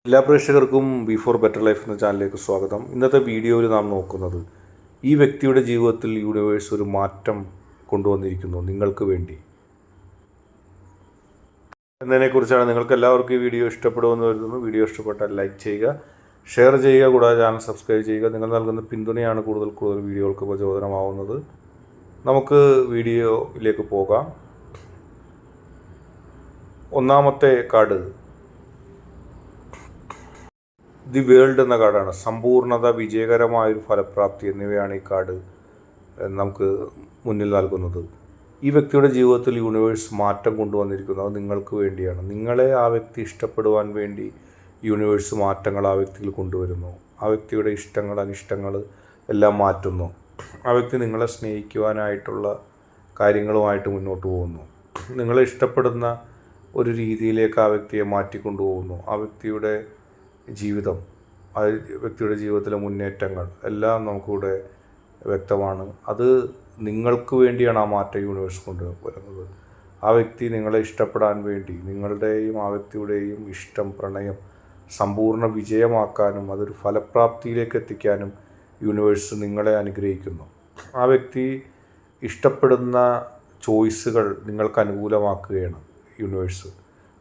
എല്ലാ പ്രേക്ഷകർക്കും before better life എന്ന ചാനലിലേക്ക് സ്വാഗതം. ഇന്നത്തെ വീഡിയോയിൽ നാം നോക്കുന്നത് ഈ വ്യക്തിയുടെ ജീവിതത്തിൽ യൂണിവേഴ്സ് ഒരു മാറ്റം കൊണ്ടുവന്നിരിക്കുന്നു നിങ്ങൾക്ക് വേണ്ടി എന്നതിനെക്കുറിച്ചാണ്. നിങ്ങൾക്ക് എല്ലാവർക്കും ഈ വീഡിയോ ഇഷ്ടപ്പെടുമെന്ന് കരുതുന്നു. വീഡിയോ ഇഷ്ടപ്പെട്ടാൽ ലൈക്ക് ചെയ്യുക, ഷെയർ ചെയ്യുക, കൂടാതെ ചാനൽ സബ്സ്ക്രൈബ് ചെയ്യുക. നിങ്ങൾ നൽകുന്ന പിന്തുണയാണ് കൂടുതൽ വീഡിയോകൾക്ക് പ്രചോദനമാവുന്നത്. നമുക്ക് വീഡിയോയിലേക്ക് പോകാം. ഒന്നാമത്തെ കാർഡ് ദി വേൾഡ് എന്ന കാർഡാണ്. സമ്പൂർണ്ണത, വിജയകരമായൊരു ഫലപ്രാപ്തി എന്നിവയാണ് ഈ കാർഡ് നമുക്ക് മുന്നിൽ നൽകുന്നത്. ഈ വ്യക്തിയുടെ ജീവിതത്തിൽ യൂണിവേഴ്സ് മാറ്റം കൊണ്ടുവന്നിരിക്കുന്നത് നിങ്ങൾക്ക് വേണ്ടിയാണ്. നിങ്ങളെ ആ വ്യക്തി ഇഷ്ടപ്പെടുവാൻ വേണ്ടി യൂണിവേഴ്സ് മാറ്റങ്ങൾ ആ വ്യക്തിയിൽ കൊണ്ടുവരുന്നു. ആ വ്യക്തിയുടെ ഇഷ്ടങ്ങൾ, അനിഷ്ടങ്ങൾ എല്ലാം മാറ്റുന്നു. ആ വ്യക്തി നിങ്ങളെ സ്നേഹിക്കുവാനായിട്ടുള്ള കാര്യങ്ങളുമായിട്ട് മുന്നോട്ട് പോകുന്നു. നിങ്ങളെ ഇഷ്ടപ്പെടുന്ന ഒരു രീതിയിലേക്ക് ആ വ്യക്തിയെ മാറ്റിക്കൊണ്ടുപോകുന്നു. ആ വ്യക്തിയുടെ ജീവിതം, ആ വ്യക്തിയുടെ ജീവിതത്തിലെ മുന്നേറ്റങ്ങൾ എല്ലാം നമുക്കിവിടെ വ്യക്തമാണ്. അത് നിങ്ങൾക്ക് വേണ്ടിയാണ് ആ മാറ്റം യൂണിവേഴ്സ് കൊണ്ടുവരുന്നത്. ആ വ്യക്തി നിങ്ങളെ ഇഷ്ടപ്പെടാൻ വേണ്ടി, നിങ്ങളുടെയും ആ വ്യക്തിയുടെയും ഇഷ്ടം, പ്രണയം സമ്പൂർണ്ണ വിജയമാക്കാനും അതൊരു ഫലപ്രാപ്തിയിലേക്ക് എത്തിക്കാനും യൂണിവേഴ്സ് നിങ്ങളെ അനുഗ്രഹിക്കുന്നു. ആ വ്യക്തി ഇഷ്ടപ്പെടുന്ന ചോയ്സുകൾ നിങ്ങൾക്ക് അനുകൂലമാക്കുകയാണ് യൂണിവേഴ്സ്.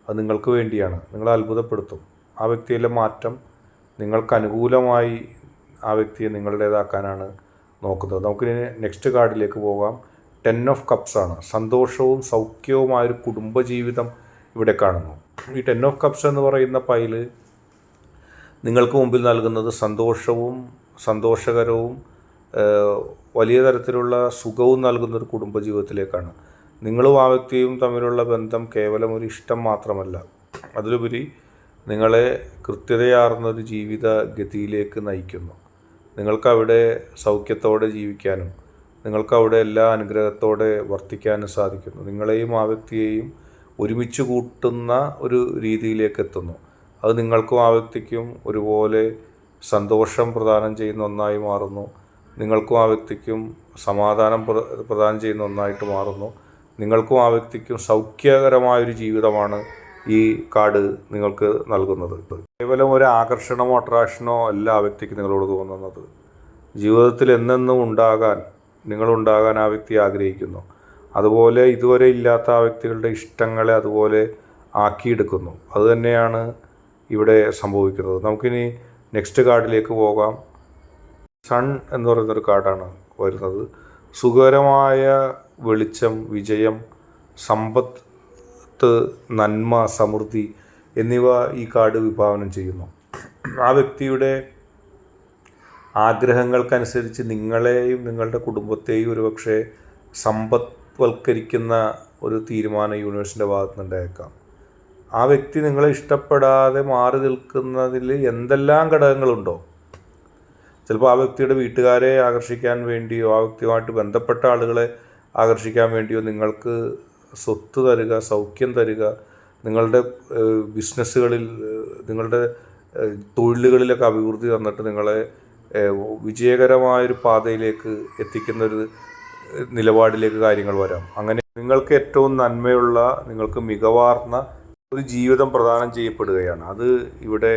അത് നിങ്ങൾക്ക് വേണ്ടിയാണ്. നിങ്ങളെ അത്ഭുതപ്പെടുത്തും. ആ വ്യക്തിയിലെ മാറ്റം നിങ്ങൾക്ക് അനുകൂലമായി ആ വ്യക്തിയെ നിങ്ങളുടേതാക്കാനാണ് നോക്കുന്നത്. നമുക്കിനി നെക്സ്റ്റ് കാർഡിലേക്ക് പോകാം. 10 ഓഫ് കപ്സ് ആണ്. സന്തോഷവും സൗഖ്യവുമായൊരു കുടുംബജീവിതം ഇവിടെ കാണുന്നു. ഈ 10 ഓഫ് കപ്സ് എന്ന് പറയുന്ന പൈല് നിങ്ങൾക്ക് മുമ്പിൽ നൽകുന്നത് സന്തോഷവും സന്തോഷകരവും വലിയ തരത്തിലുള്ള സുഖവും നൽകുന്നൊരു കുടുംബജീവിതത്തിലേക്കാണ്. നിങ്ങളും ആ വ്യക്തിയും തമ്മിലുള്ള ബന്ധം കേവലം ഒരു ഇഷ്ടം മാത്രമല്ല, അതിലുപരി നിങ്ങളെ കൃത്യതയാർന്നൊരു ജീവിത ഗതിയിലേക്ക് നയിക്കുന്നു. നിങ്ങൾക്കവിടെ സൗഖ്യത്തോടെ ജീവിക്കാനും നിങ്ങൾക്കവിടെ എല്ലാ അനുഗ്രഹത്തോടെ വർത്തിക്കാനും സാധിക്കുന്നു. നിങ്ങളെയും ആ വ്യക്തിയെയും ഒരുമിച്ച് കൂട്ടുന്ന ഒരു രീതിയിലേക്ക് എത്തുന്നു. അത് നിങ്ങൾക്കും ആ വ്യക്തിക്കും ഒരുപോലെ സന്തോഷം പ്രദാനം ചെയ്യുന്ന ഒന്നായി മാറുന്നു. നിങ്ങൾക്കും ആ വ്യക്തിക്കും സമാധാനം പ്രദാനം ചെയ്യുന്ന ഒന്നായിട്ട് മാറുന്നു. നിങ്ങൾക്കും ആ വ്യക്തിക്കും സൗഖ്യകരമായൊരു ജീവിതമാണ് ഈ കാർഡ് നിങ്ങൾക്ക് നൽകുന്നത്. കേവലം ഒരു ആകർഷണമോ അട്രാക്ഷനോ അല്ല ആ വ്യക്തിക്ക് നിങ്ങളോട് തോന്നുന്നത്. ജീവിതത്തിൽ എന്നെന്നും നിങ്ങളുണ്ടാകാൻ ആ വ്യക്തി ആഗ്രഹിക്കുന്നു. അതുപോലെ ഇതുവരെ ഇല്ലാത്ത ആ വ്യക്തികളുടെ ഇഷ്ടങ്ങളെ അതുപോലെ ആക്കിയെടുക്കുന്നു. അതുതന്നെയാണ് ഇവിടെ സംഭവിക്കുന്നത്. നമുക്കിനി നെക്സ്റ്റ് കാർഡിലേക്ക് പോകാം. സൺ എന്ന് പറയുന്നൊരു കാർഡാണ് വരുന്നത്. സുഖകരമായ വെളിച്ചം, വിജയം, സമ്പത്ത്, നന്മ, സമൃദ്ധി എന്നിവ ഈ കാർഡ് വിഭാവനം ചെയ്യുന്നു. ആ വ്യക്തിയുടെ ആഗ്രഹങ്ങൾക്കനുസരിച്ച് നിങ്ങളെയും നിങ്ങളുടെ കുടുംബത്തെയും ഒരുപക്ഷെ സമ്പത്വൽക്കരിക്കുന്ന ഒരു തീരുമാനം യൂണിവേഴ്സിൻ്റെ ഭാഗത്ത് നിന്നുണ്ടായേക്കാം. ആ വ്യക്തി നിങ്ങളെ ഇഷ്ടപ്പെടാതെ മാറി നിൽക്കുന്നതിൽ എന്തെല്ലാം ഘടകങ്ങളുണ്ടോ, ചിലപ്പോൾ ആ വ്യക്തിയുടെ വീട്ടുകാരെ ആകർഷിക്കാൻ വേണ്ടിയോ ആ വ്യക്തിയുമായിട്ട് ബന്ധപ്പെട്ട ആളുകളെ ആകർഷിക്കാൻ വേണ്ടിയോ നിങ്ങൾക്ക് സ്വത്ത് തരിക, സൗഖ്യം തരിക, നിങ്ങളുടെ ബിസിനസ്സുകളിൽ, നിങ്ങളുടെ തൊഴിലുകളിലൊക്കെ അഭിവൃദ്ധി തന്നിട്ട് നിങ്ങളെ വിജയകരമായൊരു പാതയിലേക്ക് എത്തിക്കുന്നൊരു നിലപാടിലേക്ക് കാര്യങ്ങൾ വരാം. അങ്ങനെ നിങ്ങൾക്ക് ഏറ്റവും നന്മയുള്ള, നിങ്ങൾക്ക് മികവാർന്ന ഒരു ജീവിതം പ്രദാനം ചെയ്യപ്പെടുകയാണ്. അത് ഇവിടെ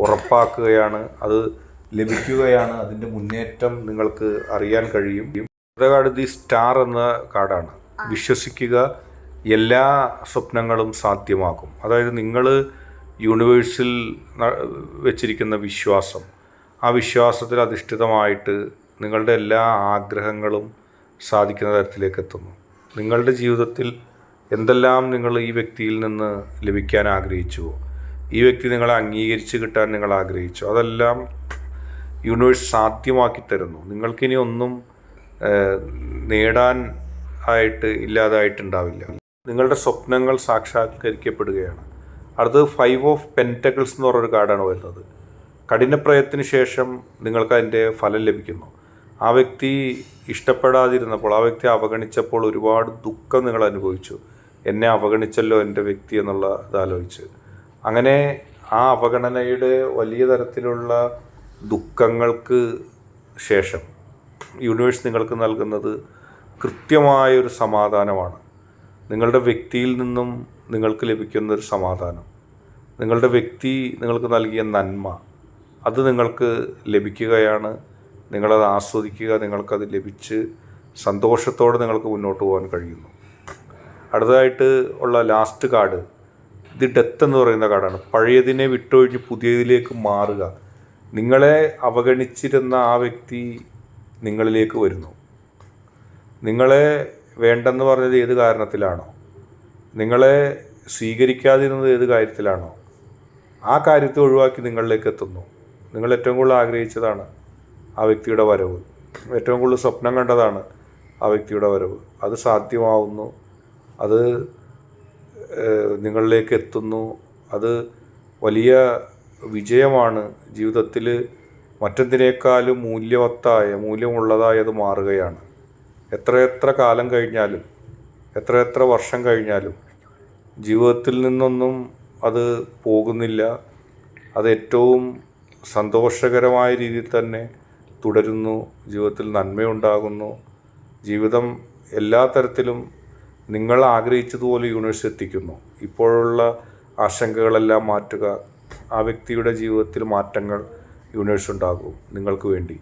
ഉറപ്പാക്കുകയാണ്, അത് ലഭിക്കുകയാണ്. അതിൻ്റെ മുന്നേറ്റം നിങ്ങൾക്ക് അറിയാൻ കഴിയും. അടുത്ത കാർഡ് ദി സ്റ്റാർ എന്ന കാർഡാണ്. വിശ്വസിക്കുക, എല്ലാ സ്വപ്നങ്ങളും സാധ്യമാക്കും. അതായത് നിങ്ങൾ യൂണിവേഴ്സിൽ വെച്ചിരിക്കുന്ന വിശ്വാസം, ആ വിശ്വാസത്തിൽ അധിഷ്ഠിതമായിട്ട് നിങ്ങളുടെ എല്ലാ ആഗ്രഹങ്ങളും സാധിക്കുന്ന തരത്തിലേക്ക് എത്തുന്നു. നിങ്ങളുടെ ജീവിതത്തിൽ എന്തെല്ലാം നിങ്ങൾ ഈ വ്യക്തിയിൽ നിന്ന് ലഭിക്കാൻ ആഗ്രഹിച്ചുവോ, ഈ വ്യക്തി നിങ്ങളെ അംഗീകരിച്ച് കിട്ടാൻ നിങ്ങൾ ആഗ്രഹിച്ചു, അതെല്ലാം യൂണിവേഴ്സ് സാധ്യമാക്കി തരുന്നു. നിങ്ങൾക്കിനി ഒന്നും നേടാൻ ഇല്ലാതായിട്ടുണ്ടാവില്ല. നിങ്ങളുടെ സ്വപ്നങ്ങൾ സാക്ഷാത്കരിക്കപ്പെടുകയാണ്. അടുത്തത് 5 ഓഫ് പെൻറ്റക്കിൾസ് എന്ന് പറഞ്ഞൊരു കാർഡാണ് വരുന്നത്. കഠിനപ്രയത്നത്തിന് ശേഷം നിങ്ങൾക്ക് അതിൻ്റെ ഫലം ലഭിക്കുന്നു. ആ വ്യക്തി ഇഷ്ടപ്പെടാതിരുന്നപ്പോൾ, ആ വ്യക്തി അവഗണിച്ചപ്പോൾ ഒരുപാട് ദുഃഖം നിങ്ങൾ അനുഭവിച്ചു. എന്നെ അവഗണിച്ചല്ലോ എൻ്റെ വ്യക്തി എന്നുള്ള ഇതാലോചിച്ച്. അങ്ങനെ ആ അവഗണനയുടെ വലിയ തരത്തിലുള്ള ദുഃഖങ്ങൾക്ക് ശേഷം യൂണിവേഴ്സ് നിങ്ങൾക്ക് നൽകുന്നത് കൃത്യമായൊരു സമാധാനമാണ്. നിങ്ങളുടെ വ്യക്തിയിൽ നിന്നും നിങ്ങൾക്ക് ലഭിക്കുന്നൊരു സമാധാനം. നിങ്ങളുടെ വ്യക്തി നിങ്ങൾക്ക് നൽകിയ നന്മ അത് നിങ്ങൾക്ക് ലഭിക്കുകയാണ്. നിങ്ങളത് ആസ്വദിക്കുക, നിങ്ങൾക്കത് ലഭിച്ച് സന്തോഷത്തോടെ നിങ്ങൾക്ക് മുന്നോട്ട് പോകാൻ കഴിയുന്നു. അടുത്തതായിട്ട് ഉള്ള ലാസ്റ്റ് കാർഡ് ഇത് ഡെത്ത് എന്ന് പറയുന്ന കാർഡാണ്. പഴയതിനെ വിട്ടൊഴിഞ്ഞ് പുതിയതിലേക്ക് മാറുക. നിങ്ങളെ അവഗണിച്ചിരുന്ന ആ വ്യക്തി നിങ്ങളിലേക്ക് വരുന്നു. നിങ്ങളെ വേണ്ടെന്ന് പറഞ്ഞത് ഏത് കാരണത്തിലാണോ, നിങ്ങളെ സ്വീകരിക്കാതിരുന്നത് ഏത് കാര്യത്തിലാണോ, ആ കാര്യത്തെ ഒഴിവാക്കി നിങ്ങളിലേക്ക് എത്തുന്നു. നിങ്ങൾ ഏറ്റവും കൂടുതൽ ആഗ്രഹിച്ചതാണ് ആ വ്യക്തിയുടെ വരവ്, ഏറ്റവും കൂടുതൽ സ്വപ്നം കണ്ടതാണ് ആ വ്യക്തിയുടെ വരവ്. അത് സാധ്യമാവുന്നു, അത് നിങ്ങളിലേക്ക് എത്തുന്നു. അത് വലിയ വിജയമാണ്. ജീവിതത്തിൽ മറ്റെന്തിനേക്കാളും മൂല്യമുള്ളതായി അത് മാറുകയാണ്. എത്രയെത്ര കാലം കഴിഞ്ഞാലും, എത്രയെത്ര വർഷം കഴിഞ്ഞാലും ജീവിതത്തിൽ നിന്നൊന്നും അത് പോകുന്നില്ല. അത് ഏറ്റവും സന്തോഷകരമായ രീതിയിൽ തന്നെ തുടരുന്നു. ജീവിതത്തിൽ നന്മയുണ്ടാകുന്നു. ജീവിതം എല്ലാ തരത്തിലും നിങ്ങൾ ആഗ്രഹിച്ചതുപോലെ യൂണിവേഴ്സ് എത്തിക്കുന്നു. ഇപ്പോഴുള്ള ആശങ്കകളെല്ലാം മാറ്റുക. ആ വ്യക്തിയുടെ ജീവിതത്തിൽ മാറ്റങ്ങൾ യൂണിവേഴ്സ് ഉണ്ടാകും നിങ്ങൾക്ക് വേണ്ടി.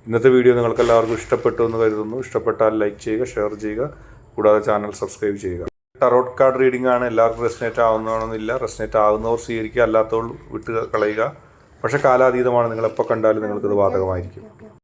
ഇന്നത്തെ വീഡിയോ നിങ്ങൾക്ക് എല്ലാവർക്കും ഇഷ്ടപ്പെട്ടു എന്ന് കരുതുന്നു. ഇഷ്ടപ്പെട്ടാൽ ലൈക്ക് ചെയ്യുക, ഷെയർ ചെയ്യുക, കൂടാതെ ചാനൽ സബ്സ്ക്രൈബ് ചെയ്യുക. ടറോട്ട് കാർഡ് റീഡിംഗ് ആണ്. എല്ലാവർക്കും റെസനേറ്റ് ആവുന്നതാണെന്നില്ല. റെസനേറ്റ് ആവുന്നവർ സ്വീകരിക്കുക, അല്ലാത്തവർ വിട്ട് കളയുക. പക്ഷേ കാലാതീതമാണ്. നിങ്ങളെപ്പോൾ കണ്ടാലും നിങ്ങൾക്കത് ബാധകമായിരിക്കും.